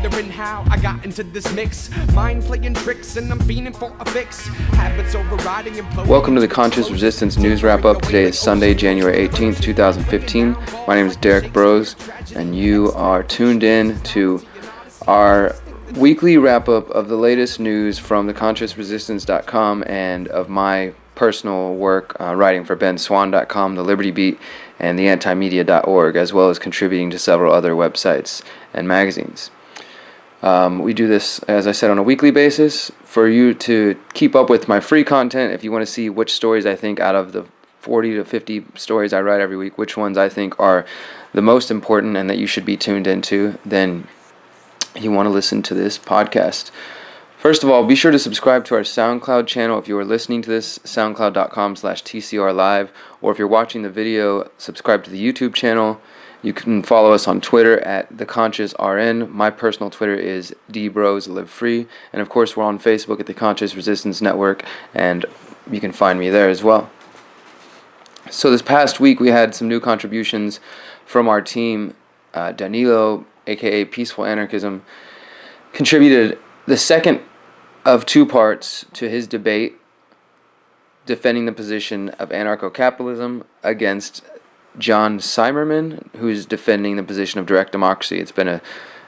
wondering how I got into this mix. Mind playing tricks and I'm fiending for a fix. Habits overriding and Welcome to the Conscious Resistance News Wrap-Up. Today is Sunday, January 18th, 2015. My name is Derrick Bros, and you are tuned in to our weekly wrap-up of the latest news from theconsciousresistance.com and of my personal work writing for benswan.com, the Liberty Beat, and the antimedia.org, as well as contributing to several other websites and magazines. We do this, as I said, on a weekly basis for you to keep up with my free content. If you want to see which stories I think out of the 40 to 50 stories I write every week, which ones I think are the most important and that you should be tuned into, then you want to listen to this podcast. First of all, be sure to subscribe to our SoundCloud channel if you are listening to this, soundcloud.com/TCR live, or if you're watching the video, subscribe to the YouTube channel. You can follow us on Twitter at TheConsciousRN. My personal Twitter is DBrosLiveFree, and of course we're on Facebook at the Conscious Resistance Network, and you can find me there as well. So this past week we had some new contributions from our team. Danilo, aka Peaceful Anarchism, contributed the second of two parts to his debate defending the position of anarcho-capitalism against John Simerman, who's defending the position of direct democracy. It's been an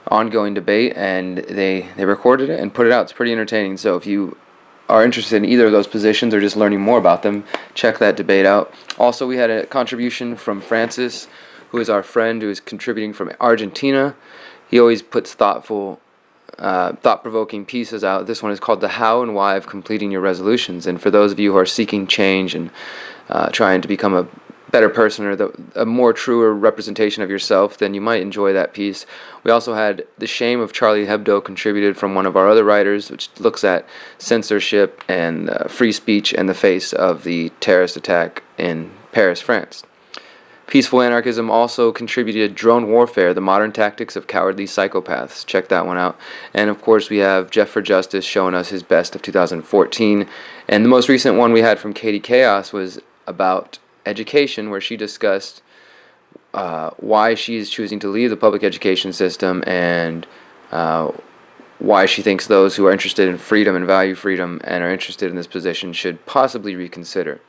ongoing debate, and they recorded it and put it out. It's pretty entertaining. So if you are interested in either of those positions or just learning more about them, check that debate out. Also, we had a contribution from Francis, who is our friend who is contributing from Argentina. He always puts thought-provoking pieces out. This one is called The How and Why of Completing Your Resolutions. And for those of you who are seeking change and trying to become a better person or a more truer representation of yourself, then you might enjoy that piece. We also had The Shame of Charlie Hebdo contributed from one of our other writers, which looks at censorship and free speech in the face of the terrorist attack in Paris, France. Peaceful Anarchism also contributed Drone Warfare, the Modern Tactics of Cowardly Psychopaths. Check that one out. And of course we have Jeff for Justice showing us his best of 2014. And the most recent one we had from Katie Chaos was about education, where she discussed why she is choosing to leave the public education system and why she thinks those who are interested in freedom and value freedom and are interested in this position should possibly reconsider.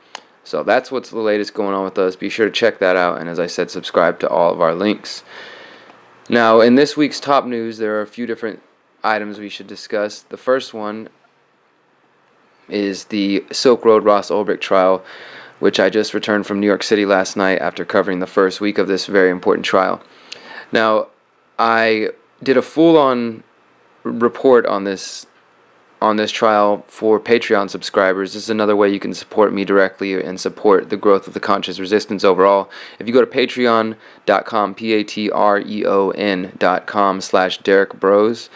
So that's what's the latest going on with us. Be sure to check that out, and as I said, subscribe to all of our links. Now, in this week's top news, there are a few different items we should discuss. The first one is the Silk Road Ross Ulbricht trial, which I just returned from New York City last night after covering the first week of this very important trial. Now, I did a full-on report on this trial for Patreon subscribers. This is another way you can support me directly and support the growth of the conscious resistance overall. If you go to patreon.com, patreon.com/DerrickBros,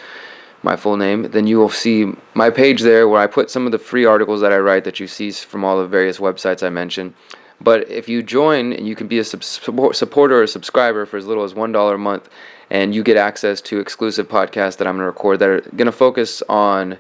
my full name, then you will see my page there where I put some of the free articles that I write that you see from all the various websites I mentioned. But if you join, you can be a supporter or a subscriber for as little as $1 a month, and you get access to exclusive podcasts that I'm going to record that are going to focus on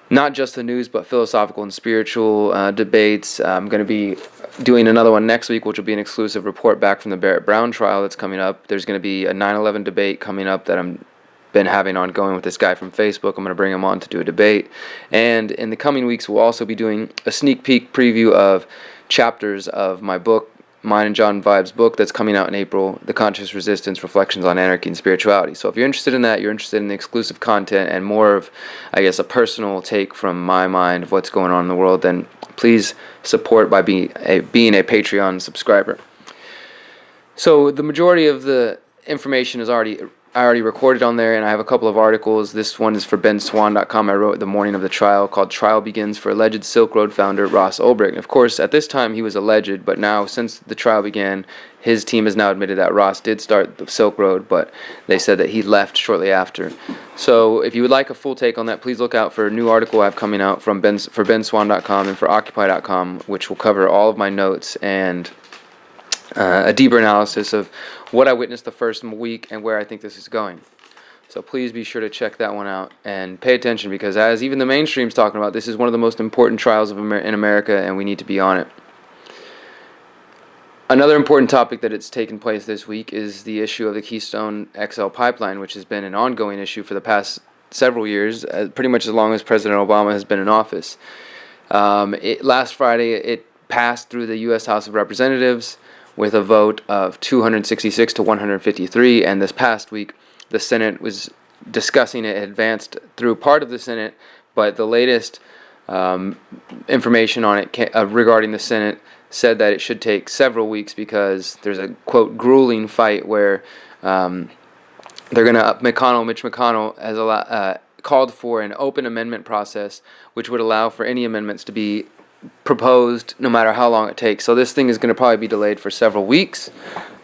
not just the news, but philosophical and spiritual debates. I'm going to be doing another one next week, which will be an exclusive report back from the Barrett Brown trial that's coming up. There's going to be a 9/11 debate coming up that I'm been having ongoing with this guy from Facebook. I'm going to bring him on to do a debate. And in the coming weeks, we'll also be doing a sneak peek preview of chapters of my book, mine and John Vibe's book that's coming out in April, The Conscious Resistance, Reflections on Anarchy and Spirituality. So if you're interested in that, you're interested in the exclusive content and more of, I guess, a personal take from my mind of what's going on in the world, then please support by being a Patreon subscriber. So the majority of the information is I already recorded on there, and I have a couple of articles. This one is for benswan.com. I wrote the morning of the trial, called Trial Begins for Alleged Silk Road Founder Ross Ulbricht. And of course, at this time, he was alleged, but now, since the trial began, his team has now admitted that Ross did start the Silk Road, but they said that he left shortly after. So if you would like a full take on that, please look out for a new article I have coming out for benswan.com and for occupy.com, which will cover all of my notes and a deeper analysis of what I witnessed the first week and where I think this is going. So please be sure to check that one out and pay attention, because as even the mainstream's talking about, this is one of the most important trials in America, and we need to be on it. Another important topic that it's taken place this week is the issue of the Keystone XL pipeline, which has been an ongoing issue for the past several years, pretty much as long as President Obama has been in office. Last Friday, it passed through the U.S. House of Representatives with a vote of 266 to 153, and this past week, the Senate was discussing it, advanced through part of the Senate, but the latest information on it regarding the Senate said that it should take several weeks because there's a, quote, grueling fight where they're going to, Mitch McConnell has called for an open amendment process, which would allow for any amendments to be proposed no matter how long it takes. So this thing is going to probably be delayed for several weeks,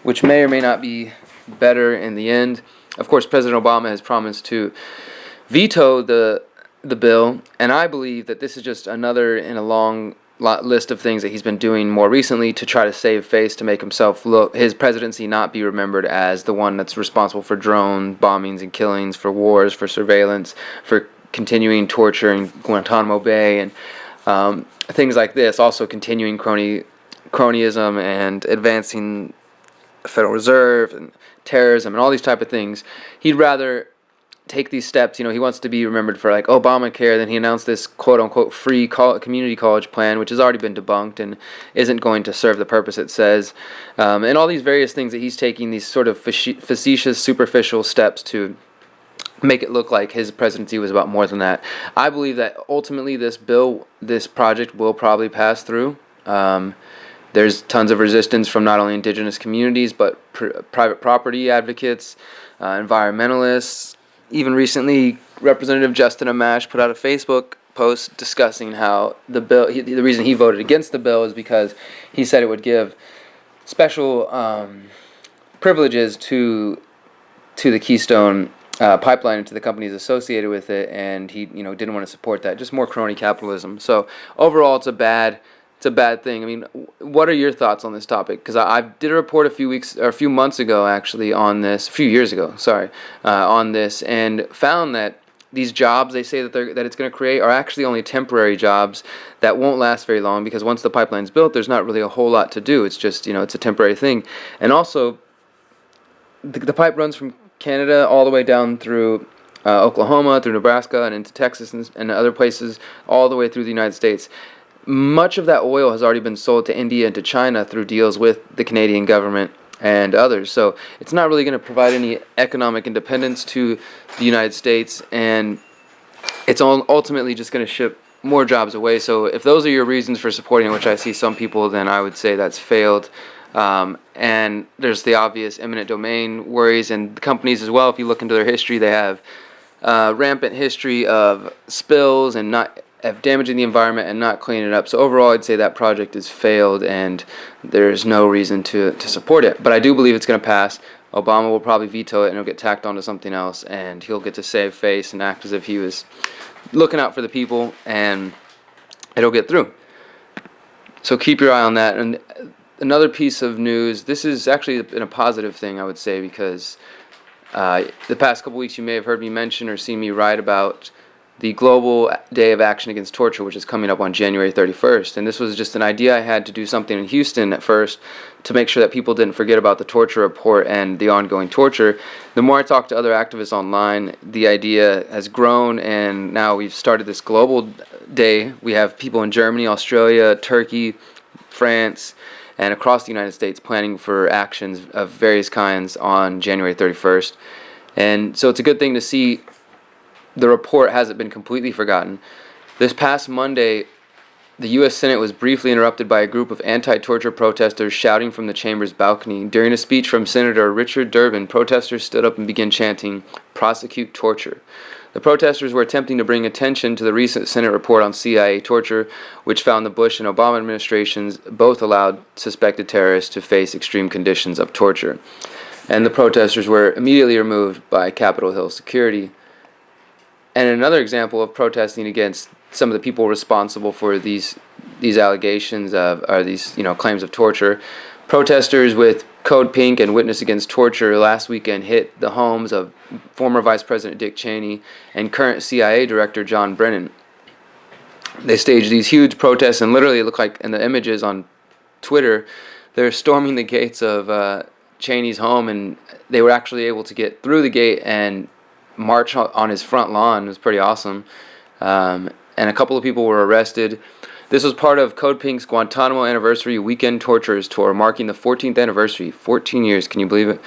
which may or may not be better in the end. Of course, President Obama has promised to veto the bill, and I believe that this is just another in a long list of things that he's been doing more recently to try to save face, to make himself look, his presidency not be remembered as the one that's responsible for drone bombings and killings, for wars, for surveillance, for continuing torture in Guantanamo Bay, and things like this. Also continuing cronyism and advancing the Federal Reserve and terrorism and all these type of things. He'd rather take these steps. He wants to be remembered for like Obamacare. Then he announced this quote-unquote free community college plan, which has already been debunked and isn't going to serve the purpose it says. And all these various things that he's taking, these sort of facetious, superficial steps to make it look like his presidency was about more than that. I believe that ultimately this project will probably pass through. There's tons of resistance from not only indigenous communities, but private property advocates, environmentalists. Even recently, Representative Justin Amash put out a Facebook post discussing how the reason he voted against the bill is because he said it would give special privileges to the Keystone pipeline and to the companies associated with it, and he didn't want to support that. Just more crony capitalism. So overall, it's a bad thing. I mean, what are your thoughts on this topic? Because I did a report a few months ago, actually, on this, a few years ago, on this, and found that these jobs they say that it's going to create are actually only temporary jobs that won't last very long, because once the pipeline's built, there's not really a whole lot to do. It's just, it's a temporary thing. And also, the pipe runs from Canada all the way down through Oklahoma, through Nebraska, and into Texas and other places, all the way through the United States. Much of that oil has already been sold to India and to China through deals with the Canadian government and others. So it's not really going to provide any economic independence to the United States, and it's ultimately just going to ship more jobs away. So if those are your reasons for supporting it, which I see some people, then I would say that's failed. And there's the obvious eminent domain worries, and companies as well. If you look into their history, they have rampant history of spills and of damaging the environment and not cleaning it up. So overall, I'd say that project is failed, and there's no reason to support it. But I do believe it's going to pass. Obama will probably veto it, and it'll get tacked onto something else, and he'll get to save face and act as if he was looking out for the people, and it'll get through. So keep your eye on that. And another piece of news, this is actually been a positive thing, I would say, because the past couple weeks you may have heard me mention or seen me write about the Global Day of Action Against Torture, which is coming up on January 31st. And this was just an idea I had to do something in Houston at first to make sure that people didn't forget about the torture report and the ongoing torture. The more I talk to other activists online, the idea has grown, and now we've started this global day. We have people in Germany, Australia, Turkey, France, and across the United States planning for actions of various kinds on January 31st. And so it's a good thing to see the report hasn't been completely forgotten. This past Monday, the U.S. Senate was briefly interrupted by a group of anti-torture protesters shouting from the chamber's balcony. During a speech from Senator Richard Durbin, protesters stood up and began chanting, "Prosecute torture." The protesters were attempting to bring attention to the recent Senate report on CIA torture, which found the Bush and Obama administrations both allowed suspected terrorists to face extreme conditions of torture. And the protesters were immediately removed by Capitol Hill security. And another example of protesting against some of the people responsible for these allegations are these claims of torture. Protesters with Code Pink and Witness Against Torture last weekend hit the homes of former Vice President Dick Cheney and current CIA Director John Brennan. They staged these huge protests, and literally it looked like in the images on Twitter, they're storming the gates of Cheney's home, and they were actually able to get through the gate and march on his front lawn. It was pretty awesome. And a couple of people were arrested. This was part of Code Pink's Guantanamo Anniversary Weekend Torturers Tour, marking the 14th anniversary, 14 years, can you believe it,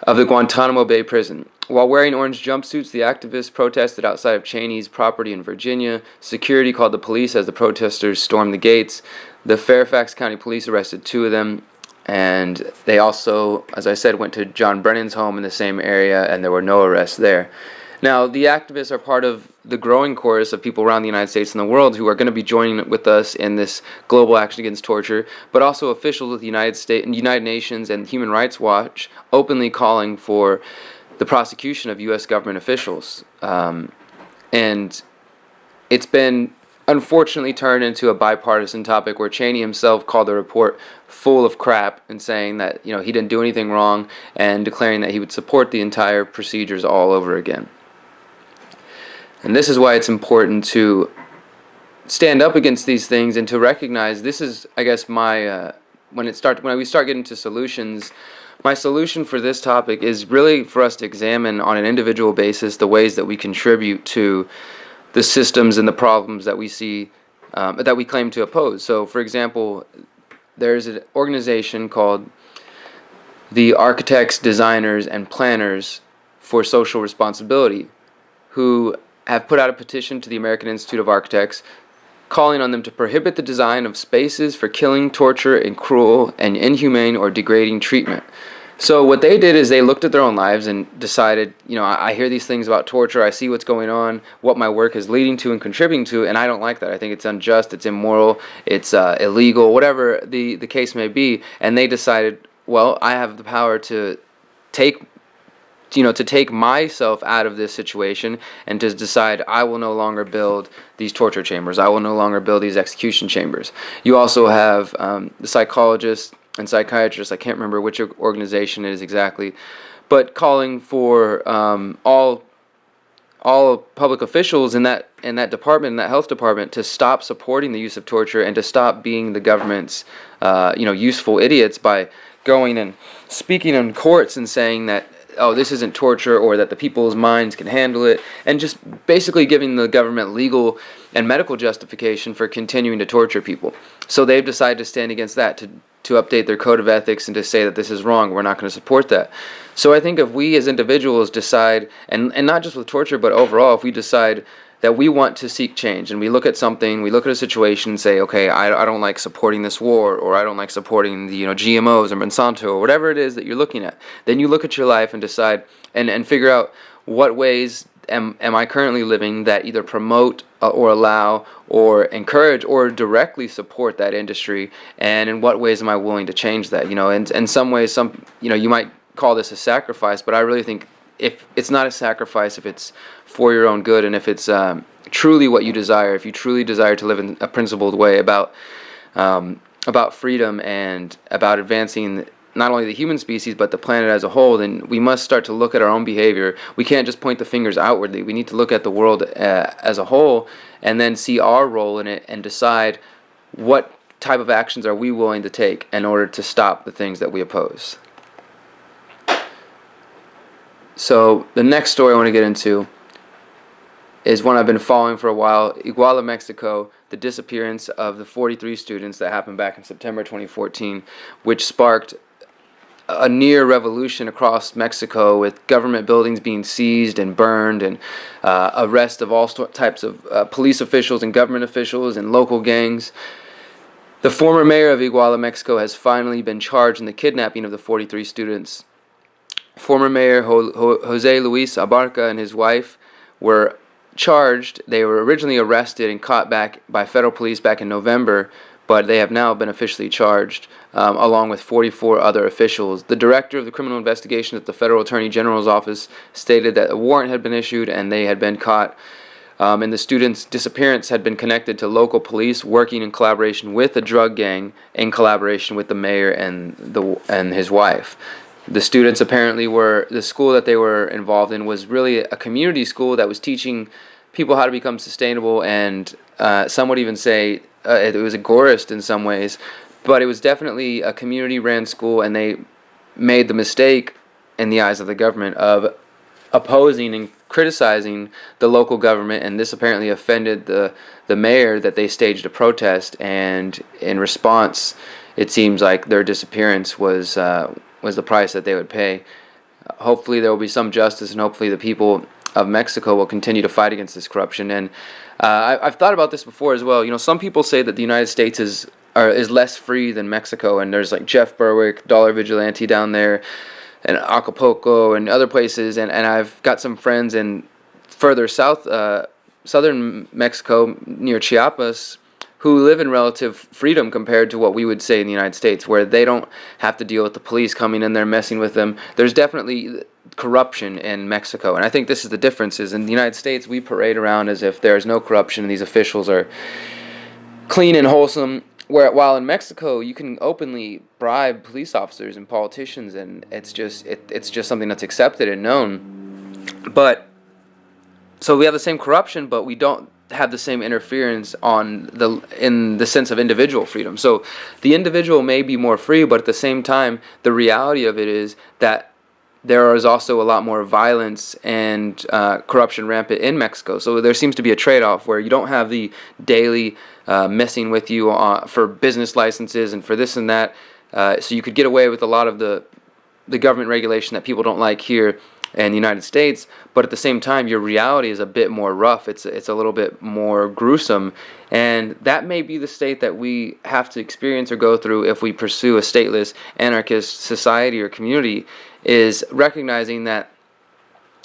of the Guantanamo Bay Prison. While wearing orange jumpsuits, the activists protested outside of Cheney's property in Virginia. Security called the police as the protesters stormed the gates. The Fairfax County Police arrested 2 of them, and they also, as I said, went to John Brennan's home in the same area, and there were no arrests there. Now, the activists are part of the growing chorus of people around the United States and the world who are going to be joining with us in this global action against torture, but also officials of the United Nations and Human Rights Watch openly calling for the prosecution of U.S. government officials. And it's been unfortunately turned into a bipartisan topic where Cheney himself called the report full of crap and saying that, you know, he didn't do anything wrong and declaring that he would support the entire procedures all over again. And this is why it's important to stand up against these things and to recognize this is, I guess, my when we start getting to solutions. My solution for this topic is really for us to examine on an individual basis the ways that we contribute to the systems and the problems that we see, that we claim to oppose. So, for example, there's an organization called the Architects, Designers, and Planners for Social Responsibility, who have put out a petition to the American Institute of Architects calling on them to prohibit the design of spaces for killing, torture, and cruel and inhumane or degrading treatment. So what they did is they looked at their own lives and decided, you know, I hear these things about torture, I see what's going on, what my work is leading to and contributing to, and I don't like that. I think it's unjust, it's immoral, it's illegal, whatever the case may be. And they decided, well, I have the power to take myself out of this situation and to decide I will no longer build these torture chambers. I will no longer build these execution chambers. You also have the psychologists and psychiatrists, I can't remember which organization it is exactly, but calling for all public officials in that department, in that health department, to stop supporting the use of torture and to stop being the government's useful idiots by going and speaking in courts and saying that, oh, this isn't torture, or that the people's minds can handle it, and just basically giving the government legal and medical justification for continuing to torture people. So they've decided to stand against that, to update their code of ethics and to say that this is wrong, we're not going to support that. So I think if we as individuals decide, and not just with torture, but overall, if we decide that we want to seek change, and we look at something, we look at a situation and say, okay, I don't like supporting this war, or I don't like supporting the GMOs or Monsanto or whatever it is that you're looking at, then you look at your life and decide and figure out what ways am I currently living that either promote or allow or encourage or directly support that industry, and in what ways am I willing to change that? And in some ways, you might call this a sacrifice, but I really think if it's not a sacrifice, if it's for your own good, and if it's truly what you desire, if you truly desire to live in a principled way about freedom and about advancing not only the human species but the planet as a whole, then we must start to look at our own behavior. We can't just point the fingers outwardly. We need to look at the world as a whole and then see our role in it and decide what type of actions are we willing to take in order to stop the things that we oppose. So the next story I want to get into is one I've been following for a while. Iguala, Mexico, the disappearance of the 43 students that happened back in September 2014, which sparked a near revolution across Mexico, with government buildings being seized and burned, and arrest of all types of police officials and government officials and local gangs. The former mayor of Iguala, Mexico, has finally been charged in the kidnapping of the 43 students. Former Mayor Jose Luis Abarca and his wife were charged. They were originally arrested and caught back by federal police back in November, but they have now been officially charged, along with 44 other officials. The director of the criminal investigation at the Federal Attorney General's office stated that a warrant had been issued and they had been caught, and the students' disappearance had been connected to local police working in collaboration with a drug gang, in collaboration with the mayor and his wife. The students apparently the school that they were involved in was really a community school that was teaching people how to become sustainable, and some would even say it was agorist in some ways, but it was definitely a community-ran school, and they made the mistake in the eyes of the government of opposing and criticizing the local government, and this apparently offended the mayor, that they staged a protest, and in response, it seems like their disappearance was the price that they would pay. Hopefully there will be some justice, and hopefully the people of Mexico will continue to fight against this corruption. And I've thought about this before as well. Some people say that the United States is less free than Mexico, and there's like Jeff Berwick, Dollar Vigilante down there, and Acapulco and other places, and I've got some friends in further south, southern Mexico near Chiapas, who live in relative freedom compared to what we would say in the United States, where they don't have to deal with the police coming in there messing with them. There's definitely corruption in Mexico, and I think this is the difference. Is in the United States, we parade around as if there's no corruption and these officials are clean and wholesome, while in Mexico, you can openly bribe police officers and politicians, and it's just something that's accepted and known. But so we have the same corruption, but we don't have the same interference in the sense of individual freedom. So the individual may be more free, but at the same time, the reality of it is that there is also a lot more violence and corruption rampant in Mexico. So there seems to be a trade-off where you don't have the daily messing with you for business licenses and for this and that. So you could get away with a lot of the government regulation that people don't like here in the United States, but at the same time, your reality is a bit more rough. It's a little bit more gruesome, and that may be the state that we have to experience or go through if we pursue a stateless, anarchist society or community. Is recognizing that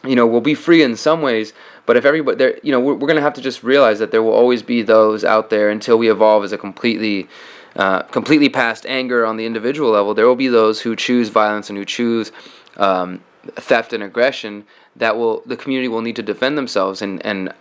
we'll be free in some ways, but if everybody there, we're going to have to just realize that there will always be those out there until we evolve as a completely past anger on the individual level. There will be those who choose violence and who choose theft and aggression that the community will need to defend themselves. And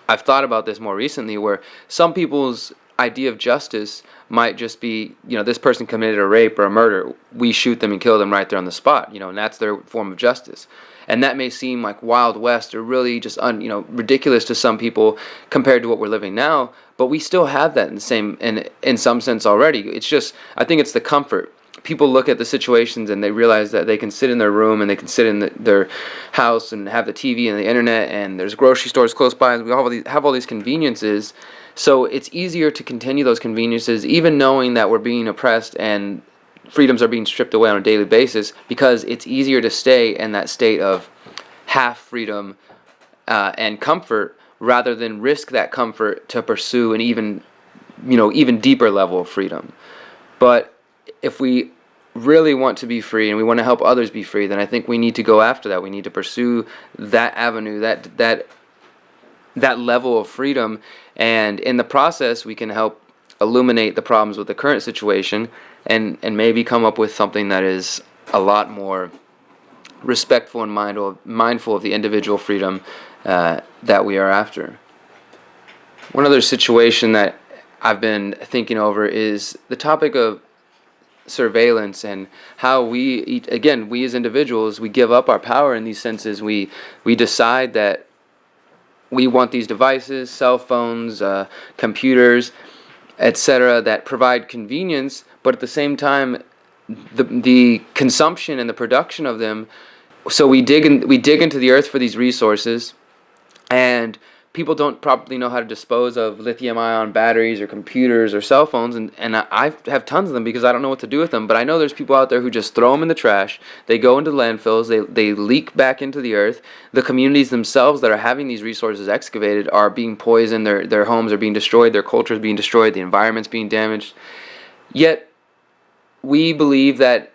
I've thought about this more recently, where some people's idea of justice might just be, this person committed a rape or a murder, we shoot them and kill them right there on the spot, and that's their form of justice. And that may seem like Wild West or really just ridiculous to some people compared to what we're living now, but we still have that in some sense already. It's just, I think it's the comfort. People look at the situations and they realize that they can sit in their room and they can sit in their house and have the TV and the internet, and there's grocery stores close by, and we have all these conveniences. So it's easier to continue those conveniences, even knowing that we're being oppressed and freedoms are being stripped away on a daily basis, because it's easier to stay in that state of half freedom and comfort rather than risk that comfort to pursue an even deeper level of freedom. But if we really want to be free and we want to help others be free, then I think we need to go after that. We need to pursue that avenue, that level of freedom, and in the process we can help illuminate the problems with the current situation and maybe come up with something that is a lot more respectful and mindful of the individual freedom that we are after. One other situation that I've been thinking over is the topic of surveillance and how we as individuals, we give up our power in these senses. We decide that we want these devices, cell phones, computers, etc., that provide convenience, but at the same time, the consumption and the production of them. So we dig into the earth for these resources, and people don't properly know how to dispose of lithium-ion batteries or computers or cell phones, and I have tons of them because I don't know what to do with them. But I know there's people out there who just throw them in the trash. They go into landfills. They leak back into the earth. The communities themselves that are having these resources excavated are being poisoned. Their homes are being destroyed. Their culture is being destroyed. The environment's being damaged. Yet we believe that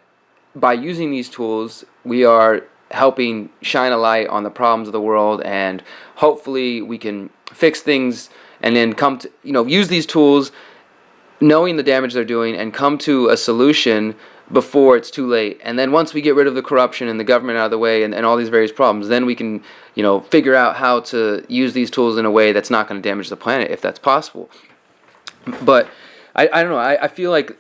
by using these tools, we are helping shine a light on the problems of the world, and hopefully we can fix things and then come to, use these tools knowing the damage they're doing and come to a solution before it's too late. And then once we get rid of the corruption and the government out of the way and all these various problems, then we can, figure out how to use these tools in a way that's not going to damage the planet, if that's possible. But I don't know, I feel like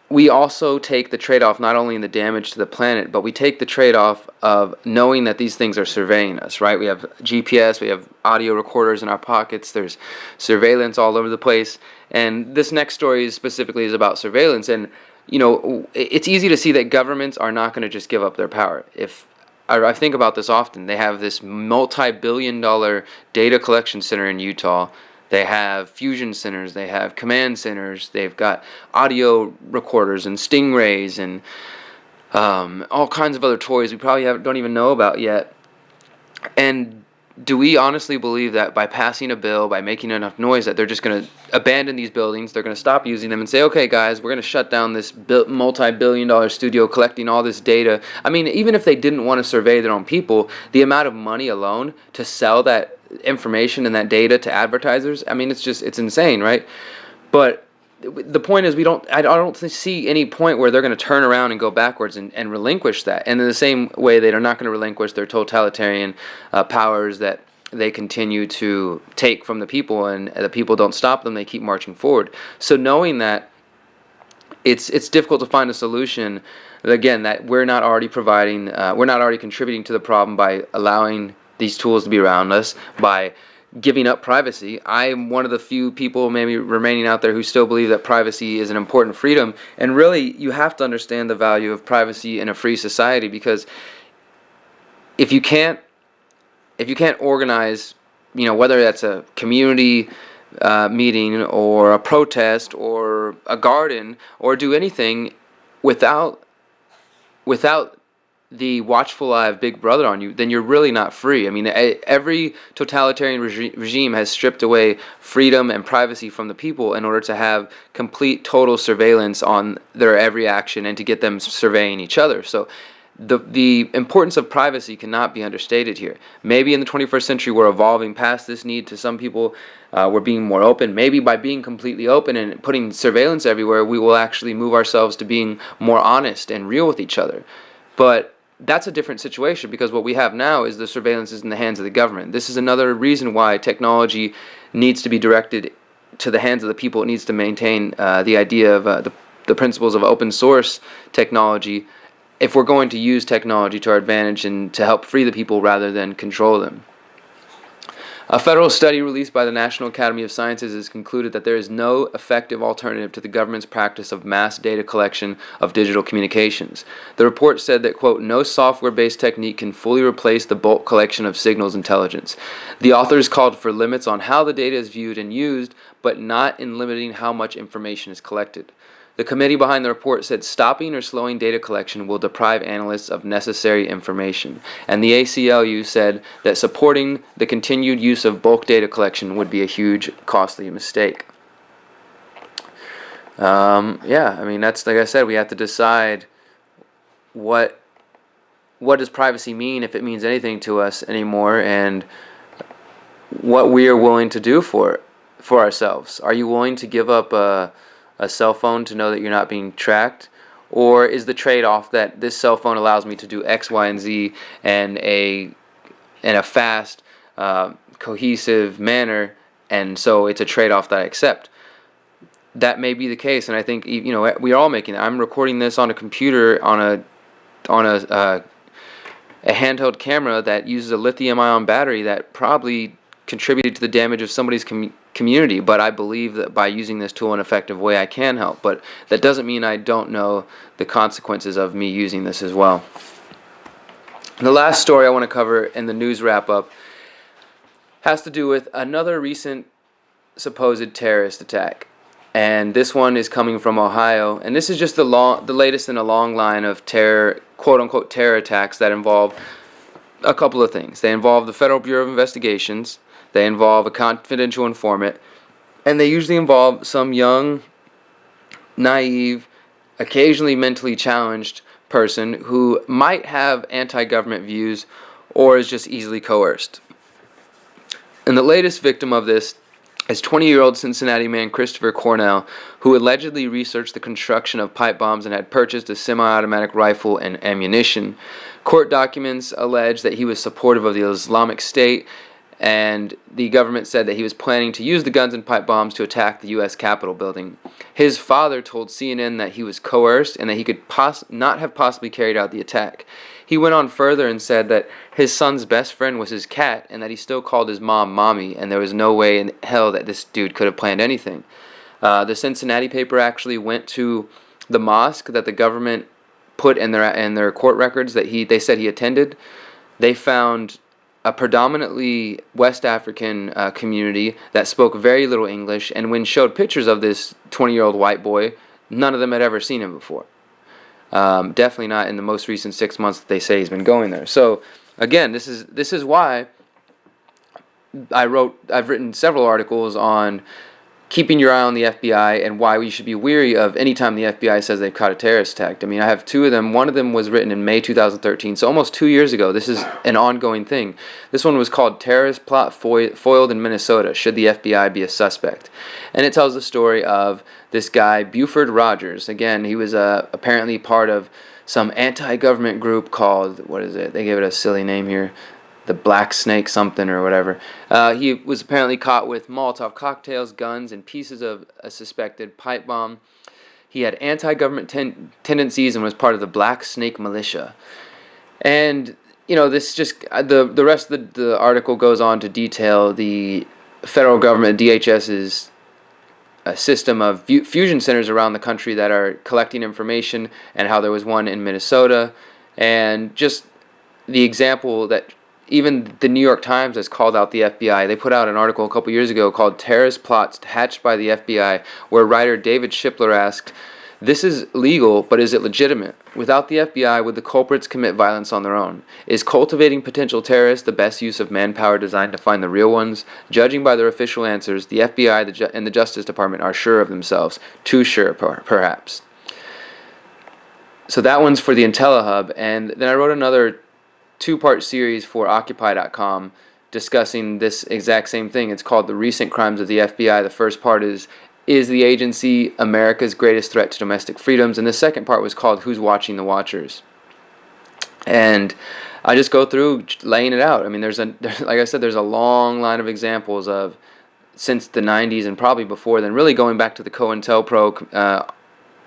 we also take the trade-off not only in the damage to the planet, but we take the trade-off of knowing that these things are surveying us, right? We have GPS, we have audio recorders in our pockets, there's surveillance all over the place, and this next story specifically is about surveillance. And it's easy to see that governments are not going to just give up their power. If I think about this often, they have this multi-billion-dollar data collection center in Utah. They have fusion centers, they have command centers, they've got audio recorders and stingrays and all kinds of other toys we probably don't even know about yet. And do we honestly believe that by passing a bill, by making enough noise, that they're just going to abandon these buildings, they're going to stop using them and say, okay guys, we're going to shut down this multi-billion-dollar studio collecting all this data? I mean, even if they didn't want to survey their own people, the amount of money alone to sell that information and that data to advertisers, I mean, it's insane, right? But the point is, I don't see any point where they're going to turn around and go backwards and relinquish that. And in the same way, they are not going to relinquish their totalitarian powers that they continue to take from the people, and the people don't stop them, they keep marching forward. So knowing that, it's difficult to find a solution, again, that we're not already contributing to the problem by allowing these tools to be around us, by giving up privacy. I'm one of the few people maybe remaining out there who still believe that privacy is an important freedom. And really, you have to understand the value of privacy in a free society, because if you can't organize, whether that's a community meeting or a protest or a garden, or do anything without the watchful eye of Big Brother on you, then you're really not free. I mean, every totalitarian regime has stripped away freedom and privacy from the people in order to have complete, total surveillance on their every action and to get them surveying each other. So the importance of privacy cannot be understated here. Maybe in the 21st century we're evolving past this need. To some people, we're being more open. Maybe by being completely open and putting surveillance everywhere, we will actually move ourselves to being more honest and real with each other. But that's a different situation, because what we have now is the surveillance is in the hands of the government. This is another reason why technology needs to be directed to the hands of the people. It needs to maintain the idea of the principles of open source technology, if we're going to use technology to our advantage and to help free the people rather than control them. A federal study released by the National Academy of Sciences has concluded that there is no effective alternative to the government's practice of mass data collection of digital communications. The report said that, quote, no software-based technique can fully replace the bulk collection of signals intelligence. The authors called for limits on how the data is viewed and used, but not in limiting how much information is collected. The committee behind the report said stopping or slowing data collection will deprive analysts of necessary information. And the ACLU said that supporting the continued use of bulk data collection would be a huge, costly mistake. I mean, that's, like I said, we have to decide what does privacy mean, if it means anything to us anymore, and what we are willing to do for ourselves. Are you willing to give up a cell phone to know that you're not being tracked? Or is the trade-off that this cell phone allows me to do X, Y, and Z in a fast, cohesive manner, and so it's a trade-off that I accept? That may be the case, and I think we are all making that. I'm recording this on a computer on a handheld camera that uses a lithium-ion battery that probably contributed to the damage of somebody's community, but I believe that by using this tool in an effective way, I can help. But that doesn't mean I don't know the consequences of me using this as well. The last story I want to cover in the news wrap-up has to do with another recent supposed terrorist attack. And this one is coming from Ohio, and this is just the latest in a long line of terror, quote-unquote terror attacks that involve a couple of things. They involve the Federal Bureau of Investigations, they involve a confidential informant, and they usually involve some young, naive, occasionally mentally challenged person who might have anti-government views or is just easily coerced. And the latest victim of this is 20-year-old Cincinnati man Christopher Cornell, who allegedly researched the construction of pipe bombs and had purchased a semi-automatic rifle and ammunition. Court documents allege that he was supportive of the Islamic State and the government said that he was planning to use the guns and pipe bombs to attack the U.S. Capitol building. His father told CNN that he was coerced and that he could not have possibly carried out the attack. He went on further and said that his son's best friend was his cat and that he still called his mom Mommy, and there was no way in hell that this dude could have planned anything. The Cincinnati paper actually went to the mosque that the government put in their court records that they said he attended. They found a predominantly West African community that spoke very little English, and when showed pictures of this 20-year-old white boy, none of them had ever seen him before. Definitely not in the most recent 6 months that they say he's been going there. So again, this is why I've written several articles on keeping your eye on the FBI and why we should be weary of any time the FBI says they've caught a terrorist attack. I mean, I have two of them. One of them was written in May 2013, so almost 2 years ago. This is an ongoing thing. This one was called Terrorist Plot Foiled in Minnesota. Should the FBI be a suspect? And it tells the story of this guy, Buford Rogers. Again, he was apparently part of some anti-government group called, what is it? They gave it a silly name here. The Black Snake something or whatever. He was apparently caught with Molotov cocktails, guns, and pieces of a suspected pipe bomb. He had anti-government tendencies and was part of the Black Snake militia. And, this just, the rest of the article goes on to detail the federal government, DHS's system of fusion centers around the country that are collecting information, and how there was one in Minnesota. And just the example that even the New York Times has called out the FBI. They put out an article a couple years ago called Terrorist Plots Hatched by the FBI, where writer David Shipler asked, "This is legal, but is it legitimate? Without the FBI, would the culprits commit violence on their own? Is cultivating potential terrorists the best use of manpower designed to find the real ones? Judging by their official answers, the FBI and the Justice Department are sure of themselves. Too sure, perhaps." So that one's for the IntelliHub, and then I wrote another two-part series for Occupy.com discussing this exact same thing. It's called The Recent Crimes of the FBI. The first part is the agency America's greatest threat to domestic freedoms? And the second part was called Who's Watching the Watchers? And I just go through laying it out. I mean, like I said, there's a long line of examples of, since the 90s and probably before then, really going back to the COINTELPRO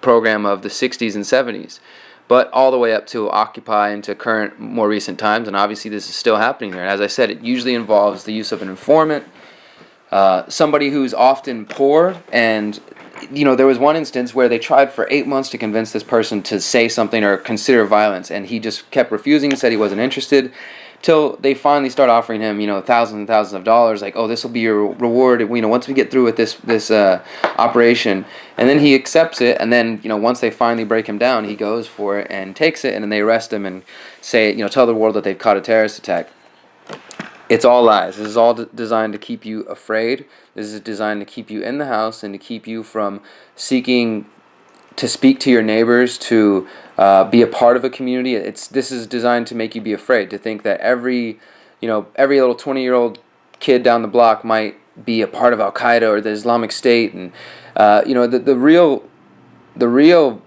program of the 60s and 70s. But all the way up to Occupy and to current, more recent times, and obviously this is still happening there. And as I said, it usually involves the use of an informant, somebody who's often poor, and there was one instance where they tried for 8 months to convince this person to say something or consider violence, and he just kept refusing, said he wasn't interested, till they finally start offering him, thousands and thousands of dollars, like, oh, this will be your reward, once we get through with this operation. And then he accepts it, and then, once they finally break him down, he goes for it and takes it, and then they arrest him and say, tell the world that they've caught a terrorist attack. It's all lies. This is all designed to keep you afraid. This is designed to keep you in the house and to keep you from seeking to speak to your neighbors, to be a part of a community. This is designed to make you be afraid, to think that every little 20-year-old kid down the block might be a part of Al Qaeda or the Islamic State, and the real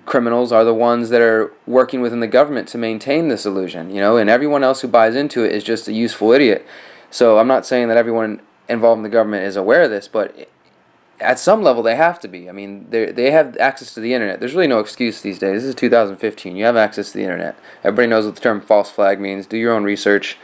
criminals are the ones that are working within the government to maintain this illusion, and everyone else who buys into it is just a useful idiot. So I'm not saying that everyone involved in the government is aware of this, but at some level they have to be. I mean, they have access to the internet. There's really no excuse these days. This is 2015. You have access to the internet. Everybody knows what the term false flag means. Do your own research.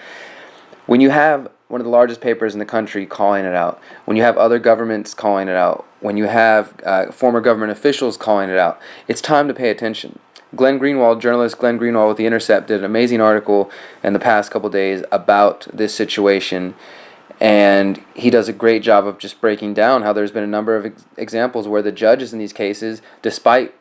When you have one of the largest papers in the country calling it out, when you have other governments calling it out, when you have former government officials calling it out, it's time to pay attention. Journalist Glenn Greenwald with The Intercept did an amazing article in the past couple days about this situation, and he does a great job of just breaking down how there's been a number of examples where the judges in these cases, despite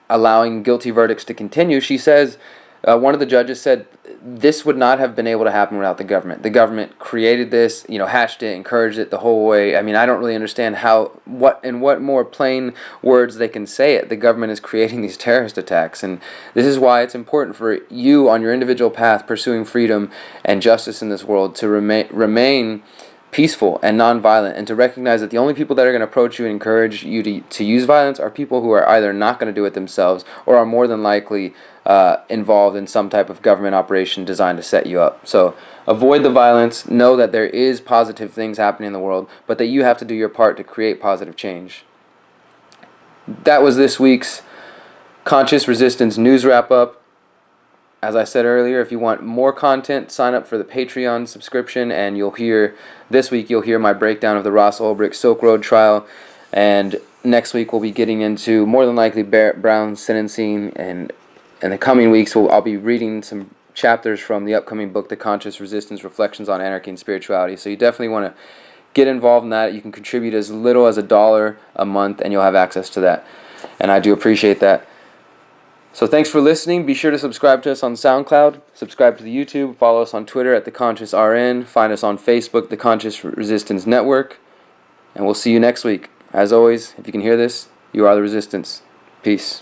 allowing guilty verdicts to continue, she says, one of the judges said, this would not have been able to happen without the government. The government created this, hatched it, encouraged it the whole way. I mean, I don't really understand what more plain words they can say it. The government is creating these terrorist attacks, and this is why it's important for you on your individual path pursuing freedom and justice in this world to remain peaceful and nonviolent, and to recognize that the only people that are going to approach you and encourage you to use violence are people who are either not going to do it themselves or are more than likely involved in some type of government operation designed to set you up. So avoid the violence. Know that there is positive things happening in the world, but that you have to do your part to create positive change. That was this week's Conscious Resistance News Wrap-Up. As I said earlier, if you want more content, sign up for the Patreon subscription, and this week you'll hear my breakdown of the Ross Ulbricht Silk Road trial, and next week we'll be getting into more than likely Barrett Brown's sentencing, and in the coming weeks I'll be reading some chapters from the upcoming book, The Conscious Resistance, Reflections on Anarchy and Spirituality. So you definitely want to get involved in that. You can contribute as little as $1 a month, and you'll have access to that, and I do appreciate that. So thanks for listening. Be sure to subscribe to us on SoundCloud, subscribe to the YouTube, follow us on Twitter at The Conscious RN, find us on Facebook, The Conscious Resistance Network, and we'll see you next week. As always, if you can hear this, you are the resistance. Peace.